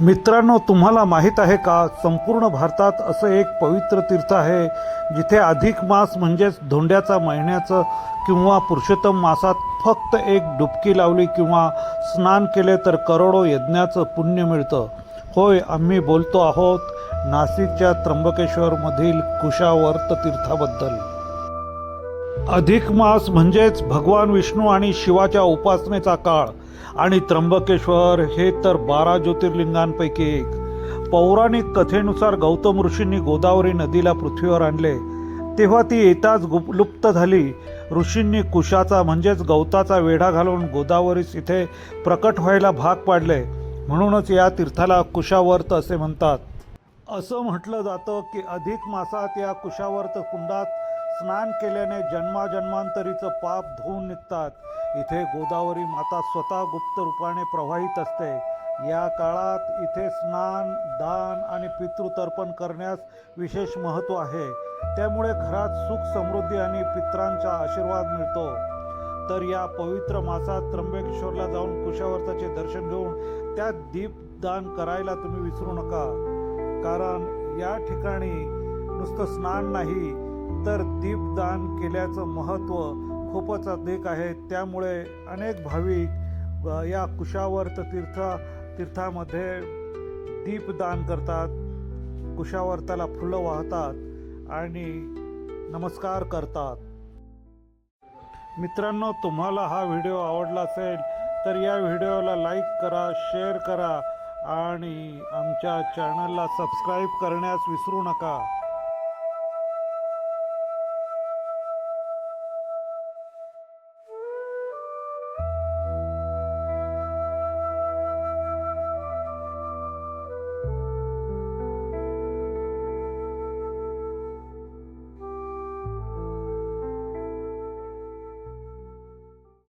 मित्रांनो, तुम्हाला माहीत आहे का, संपूर्ण भारतात असं एक पवित्र तीर्थ आहे जिथे अधिक मास म्हणजेच धोंड्याचा महिन्याचं किंवा पुरुषोत्तम मासात फक्त एक डुबकी लावली किंवा स्नान केले तर करोडो यज्ञाचं पुण्य मिळतं. होय, आम्ही बोलतो आहोत नाशिकच्या त्र्यंबकेश्वरमधील कुशावर्त तीर्थाबद्दल. अधिक मास म्हणजेच भगवान विष्णू आणि शिवाच्या उपासनेचा काळ आणि त्र्यंबकेश्वर हे तर 12 ज्योतिर्लिंगांपैकी एक. पौराणिक कथेनुसार गौतम ऋषींनी गोदावरी नदीला पृथ्वीवर आणले तेव्हा ती येताच लुप्त झाली. ऋषींनी कुशाचा म्हणजेच गवताचा वेढा घालून गोदावरीस इथे प्रकट व्हायला भाग पाडले. म्हणूनच या तीर्थाला कुशावर्त असे म्हणतात. असं म्हटलं जातं की अधिक मासात या कुशावर्त कुंडात स्नान केल्याने जन्माजन्मांतरीचं पाप धुवून निघतात. इथे गोदावरी माता स्वतः गुप्त रूपाने प्रवाहित असते. या काळात इथे स्नान, दान आणि पितृतर्पण करण्यास विशेष महत्त्व आहे. त्यामुळे घरात सुख, समृद्धी आणि पितरांचा आशीर्वाद मिळतो. तर या पवित्र मासात त्र्यंबकेश्वरला जाऊन कुशावर्ताचे दर्शन घेऊन त्यात दीपदान करायला तुम्ही विसरू नका. कारण या ठिकाणी नुसतं स्नान नाही तर दीपदान केल्याचं महत्त्व खूपच अधिक आहे. त्यामुळे अनेक भाविक या कुशावर्त तीर्थामध्ये दीपदान करतात, कुशावर्ताला फुलं वाहतात आणि नमस्कार करतात. मित्रांनो, तुम्हाला हा व्हिडिओ आवडला असेल तर या व्हिडिओला लाईक करा, शेअर करा आणि आमच्या चॅनलला सबस्क्राईब करण्यास विसरू नका.